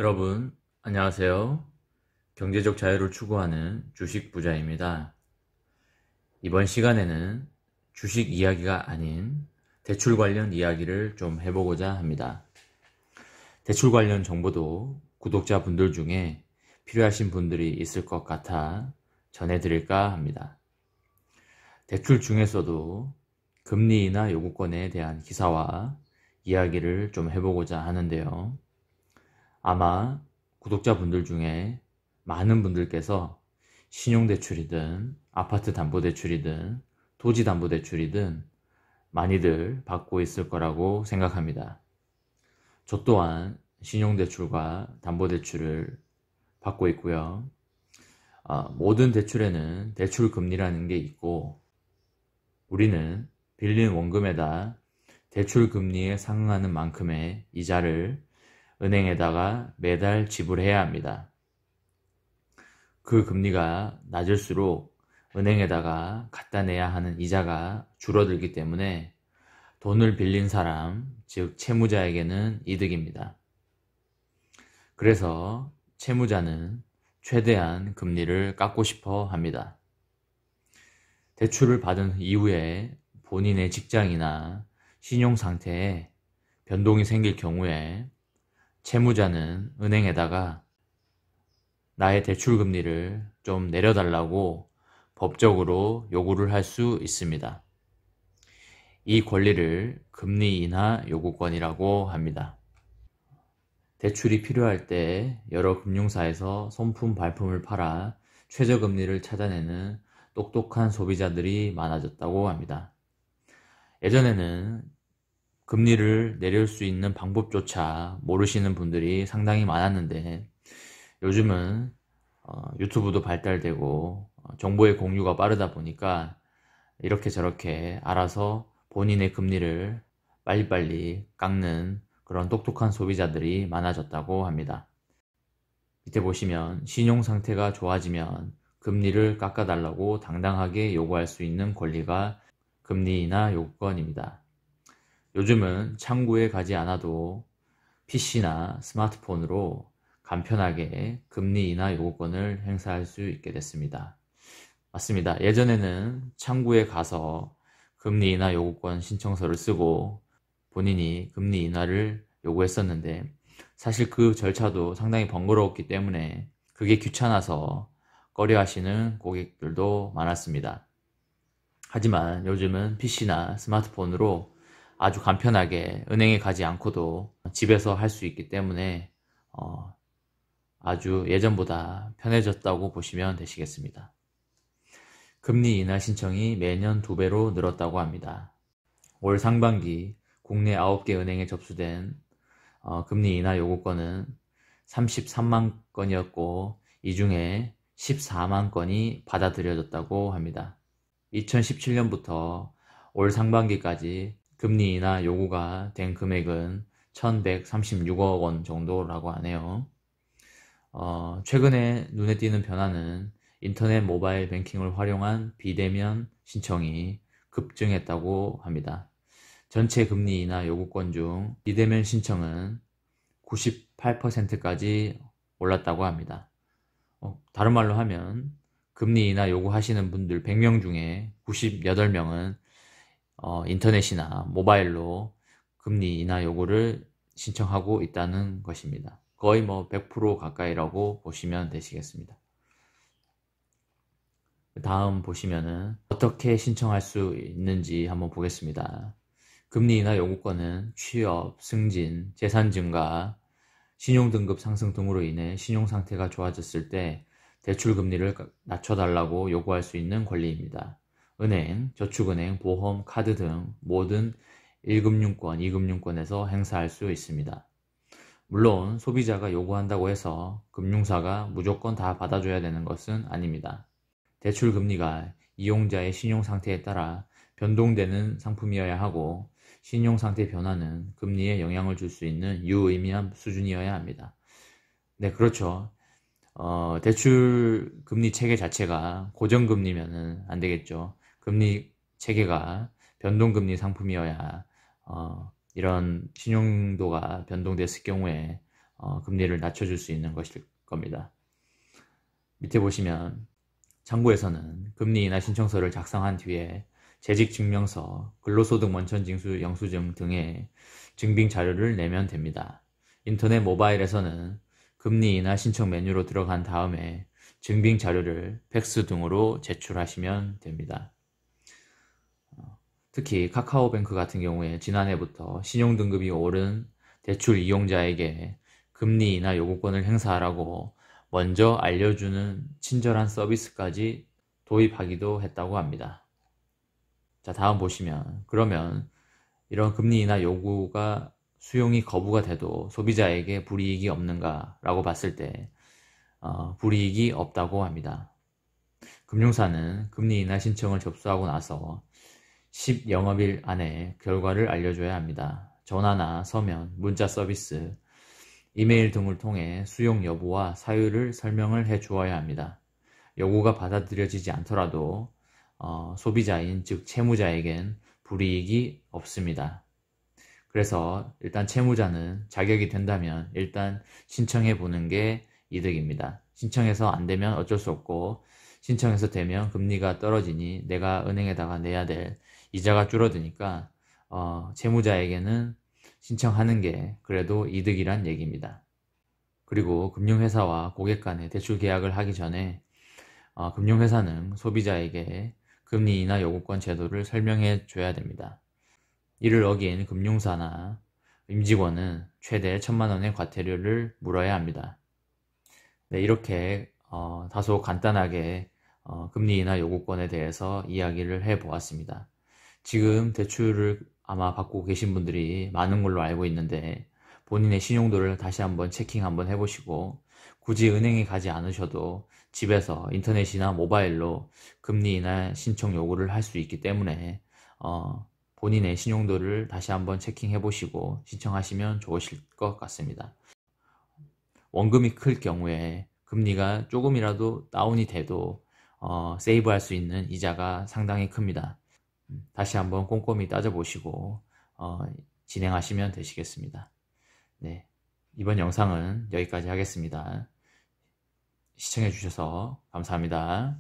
여러분, 안녕하세요. 경제적 자유를 추구하는 주식 부자입니다. 이번 시간에는 주식 이야기가 아닌 대출 관련 이야기를 좀 해보고자 합니다. 대출 관련 정보도 구독자분들 중에 필요하신 분들이 있을 것 같아 전해드릴까 합니다. 대출 중에서도 금리 인하 요구권에 대한 기사와 이야기를 좀 해보고자 하는데요. 아마 구독자분들 중에 많은 분들께서 신용대출이든 아파트담보대출이든 토지담보대출이든 많이들 받고 있을 거라고 생각합니다. 저 또한 신용대출과 담보대출을 받고 있고요. 모든 대출에는 대출금리라는 게 있고 우리는 빌린 원금에다 대출금리에 상응하는 만큼의 이자를 은행에다가 매달 지불해야 합니다. 그 금리가 낮을수록 은행에다가 갖다 내야 하는 이자가 줄어들기 때문에 돈을 빌린 사람, 즉 채무자에게는 이득입니다. 그래서 채무자는 최대한 금리를 깎고 싶어 합니다. 대출을 받은 이후에 본인의 직장이나 신용 상태에 변동이 생길 경우에 채무자는 은행에다가 나의 대출 금리를 좀 내려달라고 법적으로 요구를 할 수 있습니다. 이 권리를 금리 인하 요구권이라고 합니다. 대출이 필요할 때 여러 금융사에서 손품 발품을 팔아 최저금리를 찾아내는 똑똑한 소비자들이 많아졌다고 합니다. 예전에는 금리를 내릴 수 있는 방법조차 모르시는 분들이 상당히 많았는데 요즘은 유튜브도 발달되고 정보의 공유가 빠르다 보니까 이렇게 저렇게 알아서 본인의 금리를 빨리빨리 깎는 그런 똑똑한 소비자들이 많아졌다고 합니다. 밑에 보시면 신용 상태가 좋아지면 금리를 깎아달라고 당당하게 요구할 수 있는 권리가 금리 인하 요구권입니다. 요즘은 창구에 가지 않아도 PC나 스마트폰으로 간편하게 금리 인하 요구권을 행사할 수 있게 됐습니다. 맞습니다. 예전에는 창구에 가서 금리 인하 요구권 신청서를 쓰고 본인이 금리 인하를 요구했었는데 사실 그 절차도 상당히 번거로웠기 때문에 그게 귀찮아서 꺼려하시는 고객들도 많았습니다. 하지만 요즘은 PC나 스마트폰으로 아주 간편하게 은행에 가지 않고도 집에서 할 수 있기 때문에 아주 예전보다 편해졌다고 보시면 되시겠습니다. 금리 인하 신청이 매년 2배로 늘었다고 합니다. 올 상반기 국내 9개 은행에 접수된 금리 인하 요구권은 33만 건이었고 이 중에 14만 건이 받아들여졌다고 합니다. 2017년부터 올 상반기까지 금리 인하 요구가 된 금액은 1136억 원 정도라고 하네요. 최근에 눈에 띄는 변화는 인터넷 모바일 뱅킹을 활용한 비대면 신청이 급증했다고 합니다. 전체 금리 인하 요구권 중 비대면 신청은 98%까지 올랐다고 합니다. 다른 말로 하면 금리 인하 요구하시는 분들 100명 중에 98명은 인터넷이나 모바일로 금리 인하 요구를 신청하고 있다는 것입니다. 거의 100% 가까이라고 보시면 되시겠습니다. 다음 보시면은 어떻게 신청할 수 있는지 한번 보겠습니다. 금리 인하 요구권은 취업, 승진, 재산 증가, 신용등급 상승 등으로 인해 신용상태가 좋아졌을 때 대출 금리를 낮춰달라고 요구할 수 있는 권리입니다. 은행, 저축은행, 보험, 카드 등 모든 1금융권, 2금융권에서 행사할 수 있습니다. 물론 소비자가 요구한다고 해서 금융사가 무조건 다 받아줘야 되는 것은 아닙니다. 대출 금리가 이용자의 신용 상태에 따라 변동되는 상품이어야 하고 신용 상태 변화는 금리에 영향을 줄 수 있는 유의미한 수준이어야 합니다. 네, 그렇죠. 대출 금리 체계 자체가 고정금리면은 안 되겠죠. 금리 체계가 변동금리 상품이어야 이런 신용도가 변동됐을 경우에 금리를 낮춰줄 수 있는 것일 겁니다. 밑에 보시면 창구에서는 금리 인하 신청서를 작성한 뒤에 재직증명서, 근로소득 원천징수 영수증 등의 증빙 자료를 내면 됩니다. 인터넷 모바일에서는 금리 인하 신청 메뉴로 들어간 다음에 증빙 자료를 팩스 등으로 제출하시면 됩니다. 특히 카카오뱅크 같은 경우에 지난해부터 신용등급이 오른 대출 이용자에게 금리 인하 요구권을 행사하라고 먼저 알려주는 친절한 서비스까지 도입하기도 했다고 합니다. 자, 다음 보시면 그러면 이런 금리 인하 요구가 수용이 거부가 돼도 소비자에게 불이익이 없는가 라고 봤을 때 불이익이 없다고 합니다. 금융사는 금리 인하 신청을 접수하고 나서 10영업일 안에 결과를 알려줘야 합니다. 전화나 서면, 문자 서비스, 이메일 등을 통해 수용 여부와 사유를 설명을 해 주어야 합니다. 요구가 받아들여지지 않더라도 소비자인 즉 채무자에겐 불이익이 없습니다. 그래서 일단 채무자는 자격이 된다면 일단 신청해 보는 게 이득입니다. 신청해서 안 되면 어쩔 수 없고 신청해서 되면 금리가 떨어지니 내가 은행에다가 내야 될 이자가 줄어드니까 채무자에게는 신청하는 게 그래도 이득이란 얘기입니다. 그리고 금융회사와 고객 간의 대출 계약을 하기 전에 금융회사는 소비자에게 금리 인하 요구권 제도를 설명해 줘야 됩니다. 이를 어긴 금융사나 임직원은 최대 1,000만 원의 과태료를 물어야 합니다. 네, 이렇게 다소 간단하게 금리 인하 요구권에 대해서 이야기를 해 보았습니다. 지금 대출을 아마 받고 계신 분들이 많은 걸로 알고 있는데 본인의 신용도를 다시 한번 체킹 한번 해보시고 굳이 은행에 가지 않으셔도 집에서 인터넷이나 모바일로 금리 인하 신청 요구를 할 수 있기 때문에 본인의 신용도를 다시 한번 체킹해 보시고 신청하시면 좋으실 것 같습니다. 원금이 클 경우에 금리가 조금이라도 다운이 돼도 세이브할 수 있는 이자가 상당히 큽니다. 다시 한번 꼼꼼히 따져보시고 진행하시면 되시겠습니다. 네, 이번 영상은 여기까지 하겠습니다. 시청해 주셔서 감사합니다.